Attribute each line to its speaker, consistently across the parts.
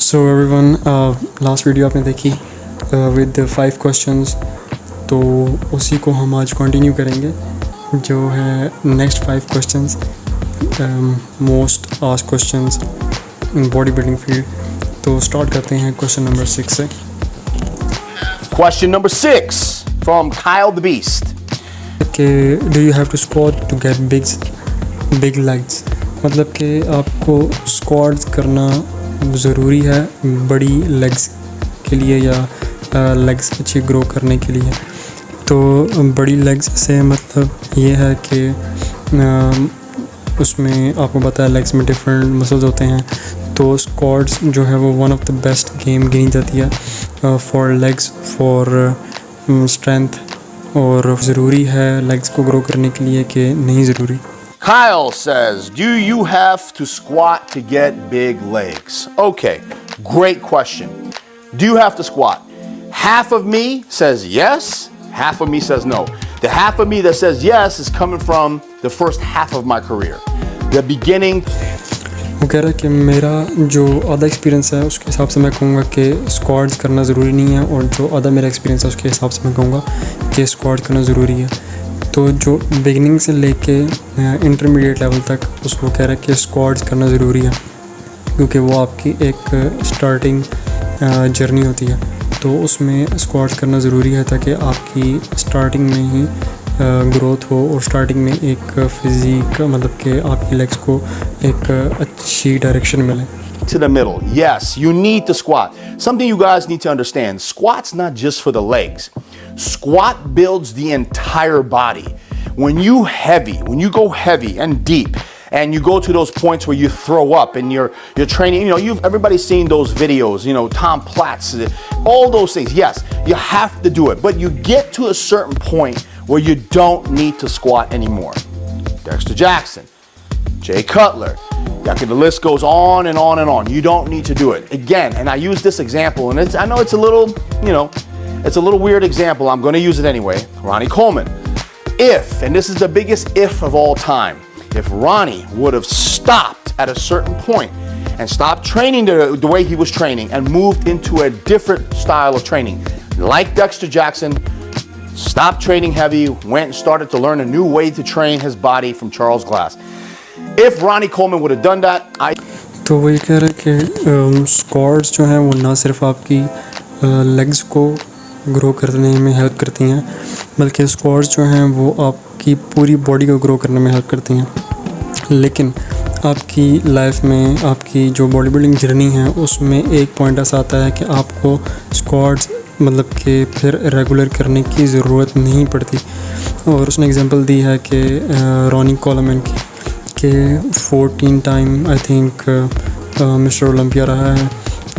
Speaker 1: So everyone, last video आपने देखी with 5 questions, तो उसी को हम आज कंटिन्यू करेंगे जो है next 5 questions, most asked questions in body building field. तो स्टार्ट करते हैं क्वेश्चन नंबर 6 से।
Speaker 2: Question number 6 from Kyle the Beast.
Speaker 1: कि do you have to squat to get big legs, मतलब कि आपको स्क्वाट्स करना ज़रूरी है बड़ी लेग्स के लिए या लेग्स अच्छी ग्रो करने के लिए। तो बड़ी लेग्स से मतलब ये है कि उसमें आपको पता है लेग्स में डिफरेंट मसल्स होते हैं, तो स्क्वाट्स जो है वो one of the best game गिनी जाती है फॉर लेग्स, फॉर स्ट्रेंथ। और ज़रूरी है लेग्स को ग्रो करने के लिए कि नहीं ज़रूरी।
Speaker 2: Kyle says, do you have to squat to get big legs? Okay, great question. Do you have to squat? Half of me says yes, half of me says no. The half of me that says yes is coming from the first half of my career. The beginning.
Speaker 1: वो कह रहा है कि मेरा जो आधा experience है उसके हिसाब से मैं कहूँगा कि स्क्वाट्स करना ज़रूरी नहीं है, और जो आधा मेरा एक्सपीरियंस है उसके हिसाब से मैं कहूँगा कि स्क्वाट करना ज़रूरी है। तो जो बिगिनिंग से लेके इंटरमीडिएट लेवल तक उसको कह रहा है कि स्क्वाट्स करना ज़रूरी है, क्योंकि वो आपकी एक स्टार्टिंग जर्नी होती है। तो उसमें स्क्वाट्स करना ज़रूरी है ताकि आपकी स्टार्टिंग में ही ग्रोथ हो और स्टार्टिंग में एक फिज़िक, मतलब कि आपकी लेग्स को एक अच्छी डायरेक्शन मिले।
Speaker 2: To the middle. Yes, you need to squat. Something you guys need to understand, squat's not just for the legs. Squat builds the entire body. When you go heavy and deep, and you go to those points where you throw up and you're training, everybody's seen those videos, Tom Platz, all those things. Yes, you have to do it, but you get to a certain point where you don't need to squat anymore. Dexter Jackson, Jay Cutler, the list goes on and on and on. You don't need to do it. Again, and I use this example, and I know it's a little, it's a little weird example. I'm going to use it anyway. Ronnie Coleman. If, and this is the biggest if of all time, if Ronnie would have stopped at a certain point and stopped training the way he was training and moved into a different style of training, like Dexter Jackson, stopped training heavy, went and started to learn a new way to train his body from Charles Glass. If Ronnie Coleman would have done that,
Speaker 1: तो वही कह रहे हैं कि squats जो हैं वो ना सिर्फ आपकी लेग्स को ग्रो करने में हेल्प करती हैं, बल्कि स्क्वाट्स जो हैं वो आपकी पूरी बॉडी को ग्रो करने में हेल्प करती हैं। लेकिन आपकी लाइफ में आपकी जो बॉडी बिल्डिंग जर्नी है उसमें एक पॉइंट ऐसा आता है कि आपको स्क्वाट्स मतलब कि फिर रेगुलर करने की ज़रूरत नहीं पड़ती। और उसने एग्जांपल दी है कि रॉनी कोलेमन की कि 14 time I think mister Olympia रहा है।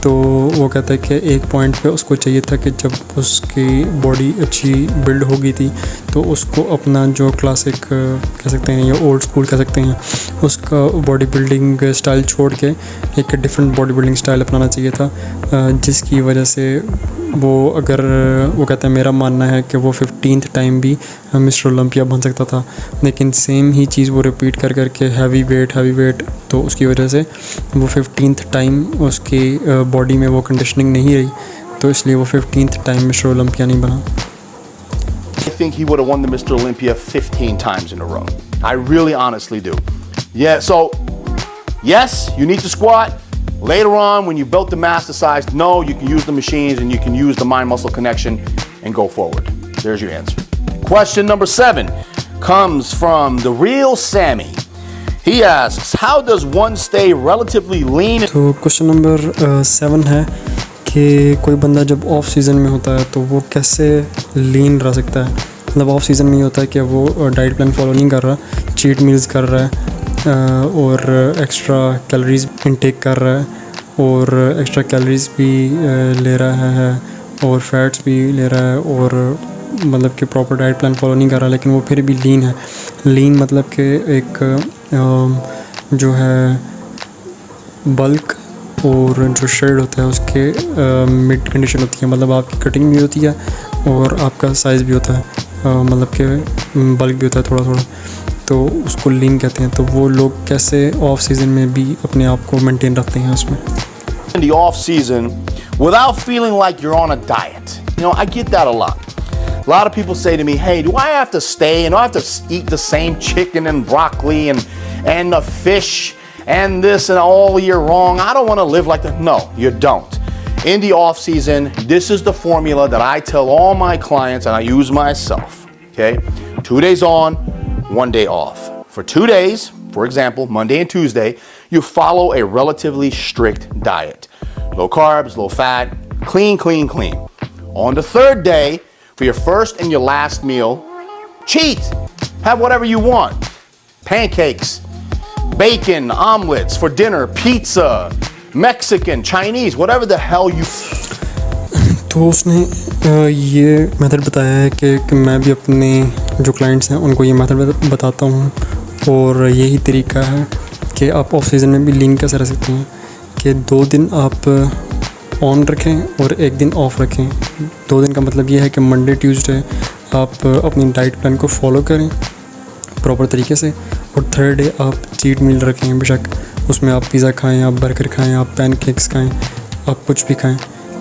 Speaker 1: तो वो कहता है कि एक पॉइंट पे उसको चाहिए था कि जब उसकी बॉडी अच्छी बिल्ड हो गई थी तो उसको अपना जो क्लासिक कह सकते हैं या ओल्ड स्कूल कह सकते हैं उसका बॉडी बिल्डिंग स्टाइल छोड़ के एक डिफरेंट बॉडी बिल्डिंग स्टाइल अपनाना चाहिए था, जिसकी वजह से वो कहता है मेरा मानना है कि वो 15th टाइम भी मिस्टर ओलंपिया बन सकता था। लेकिन सेम ही चीज़ वो रिपीट कर करके हैवी वेट, तो उसकी वजह से वो 15th टाइम उसकी बॉडी में वो कंडीशनिंग नहीं रही, तो इसलिए वो 15th टाइम मिस्टर ओलंपिया नहीं बना।
Speaker 2: I think he would have won the Mr. Olympia 15 times in a row. I really honestly do. Yeah, so yes, you need to squat. Later on, when you built the master size, no, you can use the machines and you can use the mind-muscle connection and go forward. There's your answer. Question number 7 comes from the real Sammy. He asks, how does one stay relatively lean?
Speaker 1: तो question number 7 है कि कोई बंदा जब of season में होता है तो वो कैसे लीन रह सकता है। मतलब ऑफ सीज़न में ये होता है कि वो डाइट प्लान फॉलो नहीं कर रहा, चीट मील्स कर रहा है और एक्स्ट्रा कैलोरीज इनटेक कर रहा है और एक्स्ट्रा कैलोरीज भी ले रहा है और फैट्स भी ले रहा है और मतलब कि प्रॉपर डाइट प्लान फॉलो नहीं कर रहा, लेकिन वो फिर भी लीन है। लीन मतलब कि एक जो है बल्क और जो शेड होता है उसके मिड कंडीशन होती है, मतलब आपकी कटिंग भी होती है और आपका साइज़ भी होता है, मतलब कि बल्क भी होता है थोड़ा थोड़ा, तो उसको लीन कहते हैं। तो वो लोग कैसे ऑफ सीज़न में भी अपने आप को मेंटेन रखते हैं उसमें।
Speaker 2: in the off season without feeling like you're on a diet. You know, I get that a lot. A lot of people say to me, hey, do I have to stay and do I have to eat the same chicken and broccoli and the fish and this and all year long? I don't want to live like that. No, you don't. In the off season, this is the formula that I tell all my clients and I use myself. Okay, 2 days on, 1 day off. For 2 days, for example, Monday and Tuesday, you follow a relatively strict diet. Low carbs, low fat, clean, clean, clean. On the third day, for your first and your last meal, cheat. Have whatever you want. Pancakes, bacon, omelets for dinner, pizza, Mexican, Chinese, whatever the hell you...
Speaker 1: तो उसने ये method बताया है कि मैं भी अपने जो क्लाइंट्स हैं उनको ये मेथड बताता हूँ और यही तरीका है कि आप ऑफ सीज़न में भी लीन कैसे रह सकते हैं कि 2 दिन आप ऑन रखें और 1 दिन ऑफ रखें। 2 दिन का मतलब ये है कि मंडे ट्यूसडे आप अपनी डाइट प्लान को फॉलो करें प्रॉपर तरीके से और थर्ड डे आप चीट मील रखें। बेशक उसमें आप पिज़्ज़ा खाएं, आप बर्गर खाएं, आप पैनकेक्स खाएं, आप कुछ भी खाएं,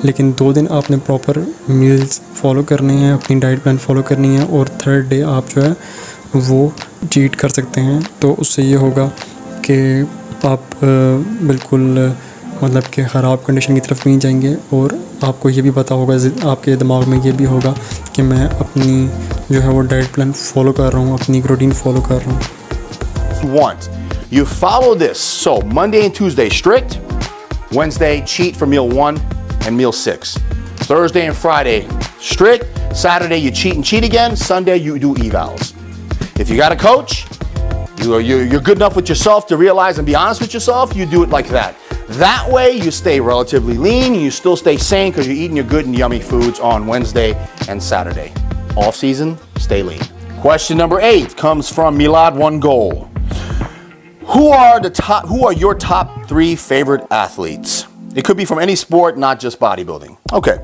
Speaker 1: लेकिन 2 दिन आपने प्रॉपर मील्स फॉलो करने हैं, अपनी डाइट प्लान फॉलो करनी है और थर्ड डे आप जो है वो चीट कर सकते हैं। तो उससे ये होगा कि आप बिल्कुल मतलब कि ख़राब कंडीशन की तरफ नहीं जाएंगे और आपको ये भी पता होगा, आपके दिमाग में ये भी होगा कि मैं अपनी जो है वो डाइट प्लान फॉलो कर रहा हूँ, अपनी रूटीन फॉलो कर रहा हूँ।
Speaker 2: Want. You follow this. So Monday and Tuesday strict, Wednesday cheat for meal 1 and meal 6. Thursday and Friday strict, Saturday you cheat and cheat again, Sunday you do evals. If you got a coach, you're good enough with yourself to realize and be honest with yourself, you do it like that. That way you stay relatively lean and you still stay sane because you're eating your good and yummy foods on Wednesday and Saturday. Off season, stay lean. Question number 8 comes from Milad One Goal. Who are your top 3 favorite athletes? It could be from any sport, not just bodybuilding. Okay.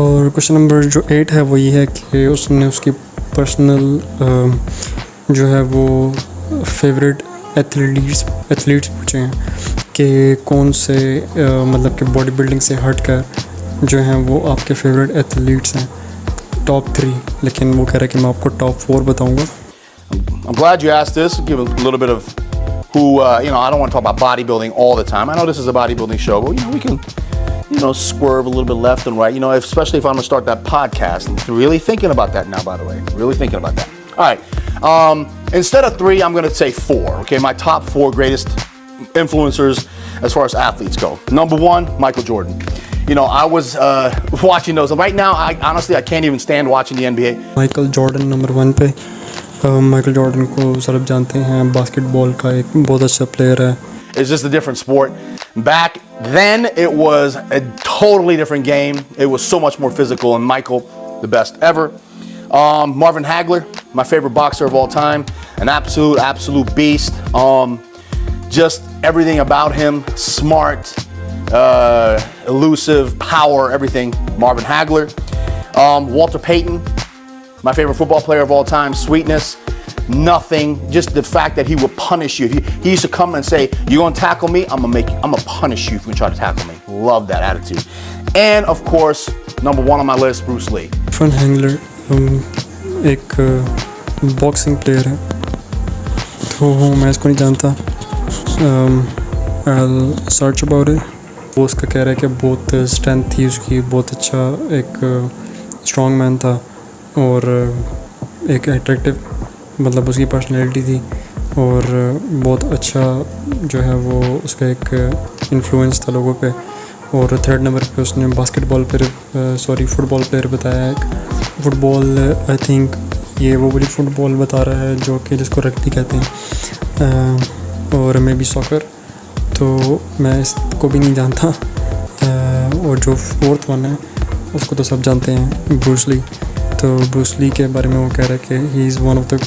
Speaker 1: और question number जो 8 है वो ये है कि उसने उसकी personal जो है वो फेवरेट एथलीट्स पूछे हैं कि कौन से मतलब कि बॉडी बिल्डिंग से हट कर जो हैं वो आपके फेवरेट एथलीट्स हैं टॉप 3, लेकिन वो कह रहा है कि मैं आपको टॉप 4 बताऊंगा।
Speaker 2: I'm glad you asked this. Give a little bit of who, I don't want to talk about bodybuilding all the time. I know this is a bodybuilding show, but we can, swerve a little bit left and right, especially if I'm going to start that podcast. I'm really thinking about that now, by the way. Really thinking about that. All right. Instead of 3, I'm going to say 4. Okay, my top 4 greatest influencers as far as athletes go. Number 1, Michael Jordan. I was watching those. Right now, I can't even stand watching the NBA.
Speaker 1: Michael Jordan number 1 पे Michael Jordan को सब जानते हैं, basketball का एक बहुत अच्छा player है।
Speaker 2: It's just a different sport. Back then, it was a totally different game. It was so much more physical, and Michael, the best ever. Marvin Hagler, my favorite boxer of all time, an absolute beast. Just everything about him, smart, elusive, power, everything. Marvin Hagler. Walter Payton, my favorite football player of all time, sweetness, nothing, just the fact that he would punish you. He used to come and say, "You're gonna tackle me, I'm gonna punish you if you try to tackle me." Love that attitude. And of course, number 1 on my list, Bruce Lee.
Speaker 1: फन हैंगलर एक boxing player है, तो मैं इसको नहीं जानता। I'll search about it. वो उसका कह रहा है कि बहुत स्ट्रेंथ थी उसकी, बहुत अच्छा एक स्ट्रॉन्ग मैन था और एक अट्रैक्टिव मतलब उसकी पर्सनैलिटी थी और बहुत अच्छा जो है वो उसका एक इन्फ्लुएंस था लोगों पे। और थर्ड नंबर पे उसने फुटबॉल प्लेयर बताया है। फुटबॉल आई थिंक ये वो वाली फुटबॉल बता रहा है जो कि जिसको रग्बी कहते हैं और मे बी सॉकर, तो मैं इसको भी नहीं जानता। और जो 4th वन है उसको तो सब जानते हैं, ब्रूस ली। तो ब्रूस ली के बारे में वो कह रहा है कि he is one of the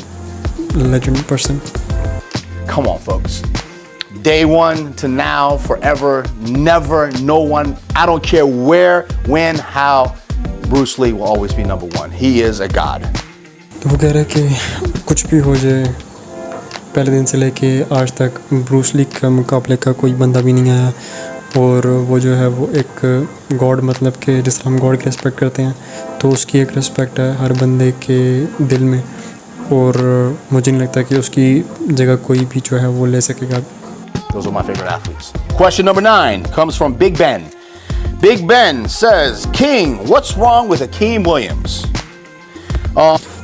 Speaker 1: legend person.
Speaker 2: Come on, folks. Day 1 to now, forever, never, no one, I don't care where, when, how, Bruce Lee will always be number 1. He is a god.
Speaker 1: तो वो कह रहा है कि कुछ भी हो जाए, पहले दिन से लेके आज तक ब्रूस ली का मुकाबले का कोई बंदा भी नहीं आया और वो जो है वो एक गॉड, मतलब कि जिस हम गॉड की रिस्पेक्ट करते हैं, तो उसकी एक रिस्पेक्ट है हर बंदे के दिल में, और मुझे नहीं लगता कि उसकी जगह कोई भी जो है वो ले सकेगा।
Speaker 2: Those are my favorite athletes. Question number 9 comes from Big Ben. Big Ben says, King, what's wrong with Akeem Williams?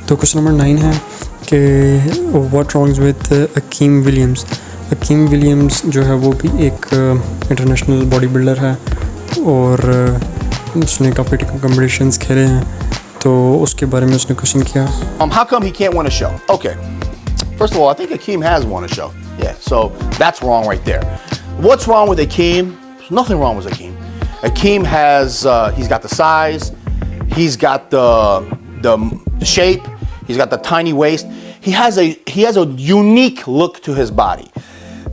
Speaker 1: तो क्वेश्चन नंबर 9 है कि what wrongs with Akeem Williams. Akeem Williams जो है वो भी एक इंटरनेशनल बॉडी बिल्डर है, और उसने काफ़ी कॉम्पिटिशन्स खेले हैं, तो उसके बारे में उसने क्वेश्चन किया।
Speaker 2: How come he can't win a show? Okay. First of all, I think Akeem has won a show. Yeah, so that's wrong right there. What's wrong with Akeem? There's nothing wrong with Akeem. Akeem has, he's got the size, he's got the shape, he's got the tiny waist. He has a unique look to his body.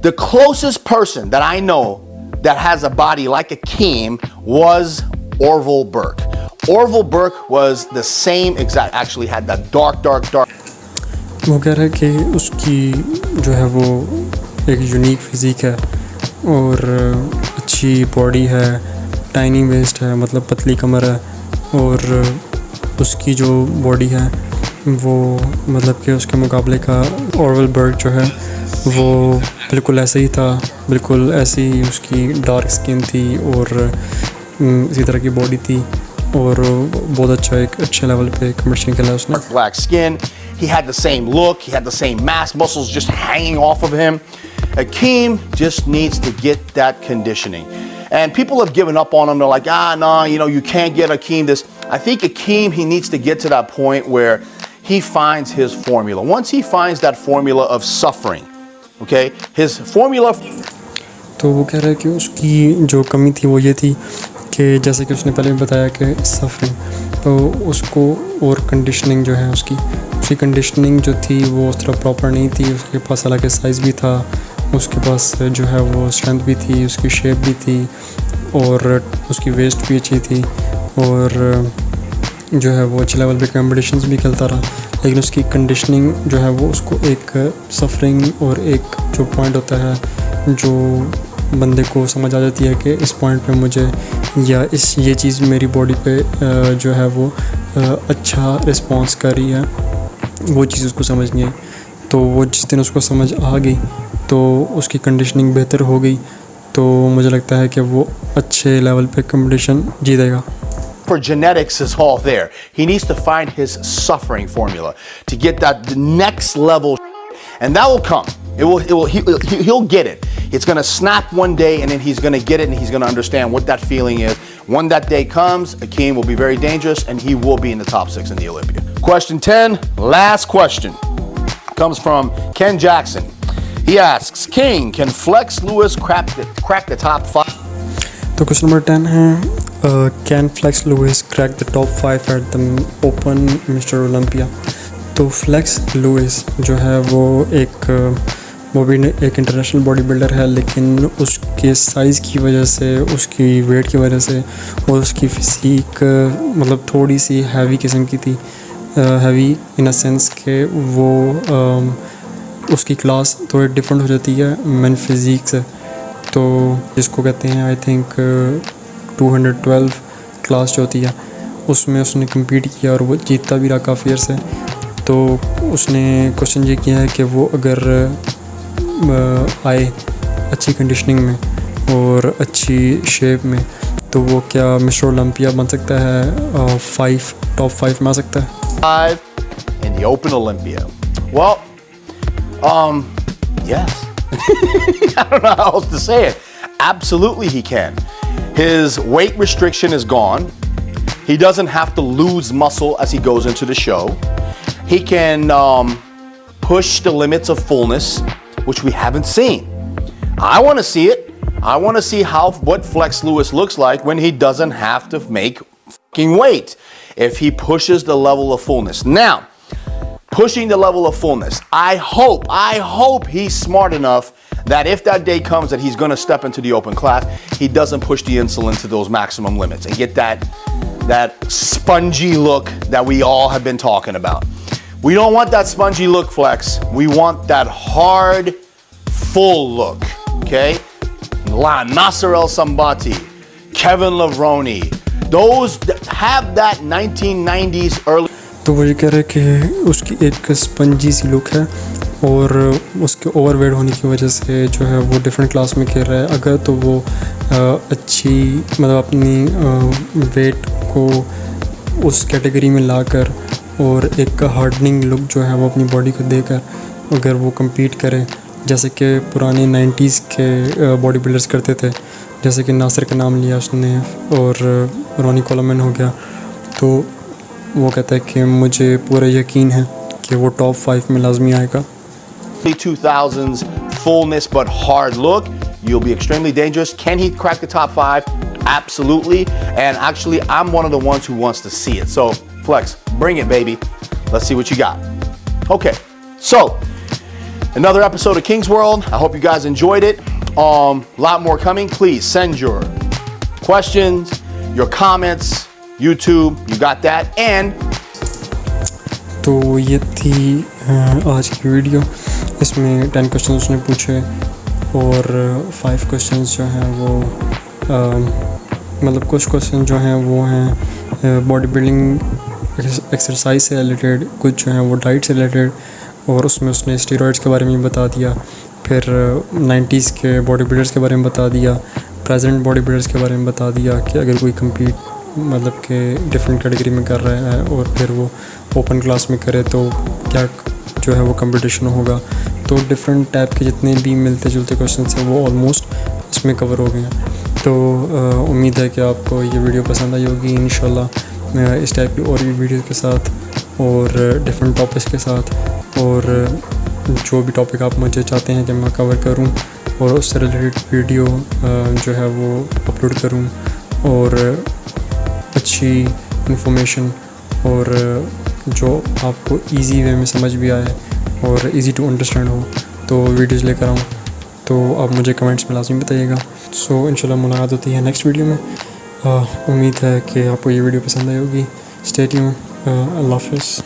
Speaker 2: The closest person that I know that has a body like Akeem was Orville Burke. Orville Burke was the same exact, actually had that dark.
Speaker 1: वो कह रहा है कि उसकी जो है वो एक यूनिक फिज़िक है, और अच्छी बॉडी है, टाइनी वेस्ट है, मतलब पतली कमर है, और उसकी जो बॉडी है वो मतलब कि उसके मुकाबले का ऑरवेल बर्ग जो है वो बिल्कुल ऐसे ही था, बिल्कुल ऐसी ही उसकी डार्क स्किन थी, और इसी तरह की बॉडी थी, और बहुत अच्छा एक अच्छे लेवल पे कम्पीटिशन खेला उसने।
Speaker 2: Black skin, he had the same look, he had the same mass, muscles just hanging off of him. Akeem just needs to get that conditioning. And people have given up on him. They're like, no, you can't get Akeem this. I think Akeem, he needs to get to that point where he finds his formula. Once he finds that formula of suffering, okay, his formula.
Speaker 1: तो वो कह रहा है कि उसकी जो कमी थी वो ये थी कि जैसे कि उसने पहले भी बताया कि सफरिंग, तो उसको और कंडीशनिंग जो है उसकी कंडीशनिंग जो थी वो उस तरह प्रॉपर नहीं थी। उसके पास हालांकि साइज़ भी था, उसके पास जो है वो स्ट्रेंथ भी थी, उसकी शेप भी थी, और उसकी वेस्ट भी अच्छी थी, और जो है वो अच्छे लेवल पे कॉम्पिटिशन्स भी खेलता रहा। लेकिन उसकी कंडीशनिंग जो है वो उसको एक सफरिंग और एक जो पॉइंट होता है जो बंदे को समझ आ जाती है कि इस पॉइंट पे मुझे या ये चीज़ मेरी बॉडी पे जो है वो अच्छा रिस्पॉन्स कर रही है, वो चीज़ उसको समझ नहीं आई। तो वो जिस दिन उसको समझ आ गई तो उसकी कंडीशनिंग बेहतर हो गई, तो मुझे लगता है कि वो अच्छे लेवल पे कंपटीशन जीतेगा।
Speaker 2: For genetics is all there. He needs to find his suffering formula to get that the next level, and that will come. He'll get it. It's going to snap one day, and then he's going to get it, and he's going to understand what that feeling is. When that day comes, Akeem will be very dangerous, and he will be in the top 6 in the Olympia. Question 10, last question, comes from Ken Jackson. He asks, King, can Flex Lewis crack the top 5?
Speaker 1: तो question number 10 है, can Flex Lewis crack the top 5 at the Open Mister Olympia. तो Flex Lewis जो है वो भी एक international body builder है, लेकिन उसके साइज़ की वजह से, उसकी वेट की वजह से, और उसकी फिज़ीक मतलब थोड़ी सी हैवी किस्म की थी, हैवी इन अ सेंस के वो उसकी क्लास थोड़ी डिफरेंट हो जाती है मेन फिज़ीक से। तो जिसको कहते हैं आई थिंक 212 क्लास जो होती है, उसमें उसने कम्पीट किया और वो जीतता भी रहा काफ़ी अर्से। तो उसने क्वेश्चन ये किया है कि वो अगर आए अच्छी कंडीशनिंग में और अच्छी शेप में, तो वो क्या मिस्टर ओलंपिया बन सकता है, टॉप 5 में आ सकता है।
Speaker 2: 5 in the Open Olympia. Well, yes. I don't know how else to say it. Absolutely he can. His weight restriction is gone. He doesn't have to lose muscle as he goes into the show. He can push the limits of fullness, which we haven't seen. I want to see it. I want to see what Flex Lewis looks like when he doesn't have to make fucking weight. If he pushes the level of fullness. Now, pushing the level of fullness. I hope he's smart enough that if that day comes that he's going to step into the open class, he doesn't push the insulin to those maximum limits and get that spongy look that we all have been talking about. We don't want that spongy look, Flex. We want that hard, full look, okay? Nasser El Sambati, Kevin Levrone, those that have that 1990s early.
Speaker 1: तो वो ये कह रहा है कि उसकी एक spongy see look है और उसके ओवरवेट होने की वजह से जो है वो डिफरेंट क्लास में खेल रहा है। अगर तो वो अच्छी मतलब अपनी वेट को उस कैटेगरी में लाकर और एक हार्डनिंग लुक जो है वो अपनी बॉडी को देकर अगर वो compete करे, जैसे कि पुराने 90s के बॉडी बिल्डर्स करते थे, जैसे कि नासिर का नाम लिया उसने और रोनी कोलमैन हो गया, तो वो कहता है कि मुझे पूरा यकीन है कि वो टॉप 5 में लाजमी आएगा।
Speaker 2: 2000s fullness but hard look, you'll be extremely dangerous. Can he crack the top 5? Absolutely. And actually, I'm one of the ones who wants to see it. So, Flex, bring it, baby. Let's see what you got. Okay, so another episode of King's World. I hope you guys enjoyed it. Lot more coming. Please send your questions, your comments, YouTube. You got that. And
Speaker 1: तो ये थी आज की video. इसमें 10 question उसने पूछे और 5 question जो हैं वो मतलब कुछ क्वेश्चन जो हैं वो हैं बॉडी बिल्डिंग एक्सरसाइज से रिलेटेड, कुछ जो हैं वो डाइट से रिलेटेड, और उसमें उसने स्टेरॉइड्स के बारे में बता दिया, फिर 90s के बॉडी बिल्डर्स के बारे में बता दिया, प्रेजेंट बॉडी बिल्डर्स के बारे में बता दिया कि अगर कोई कम्पीट मतलब कि डिफरेंट कैटेगरी में कर रहा है और फिर वो ओपन क्लास में करे तो क्या जो है वो कंपटीशन होगा। तो डिफरेंट टाइप के जितने भी मिलते जुलते क्वेश्चन हैं वो ऑलमोस्ट इसमें कवर हो गए हैं। तो उम्मीद है कि आपको ये वीडियो पसंद आई होगी। इंशाल्लाह इस टाइप की और भी वीडियो के साथ और डिफरेंट टॉपिक्स के साथ और जो भी टॉपिक आप मुझे चाहते हैं कि मैं कवर करूं और उससे रिलेटेड वीडियो जो है वो अपलोड करूं और अच्छी इन्फॉर्मेशन और जो आपको इजी वे में समझ भी आए और इजी टू अंडरस्टैंड हो तो वीडियोज़ लेकर आऊँ। तो आप मुझे कमेंट्स में लाज़मी बताइएगा। सो इंशाल्लाह मुलाकात होती है नेक्स्ट वीडियो में। उम्मीद है कि आपको ये वीडियो पसंद आई होगी। Stay tune. अल्लाह हाफ़िज़।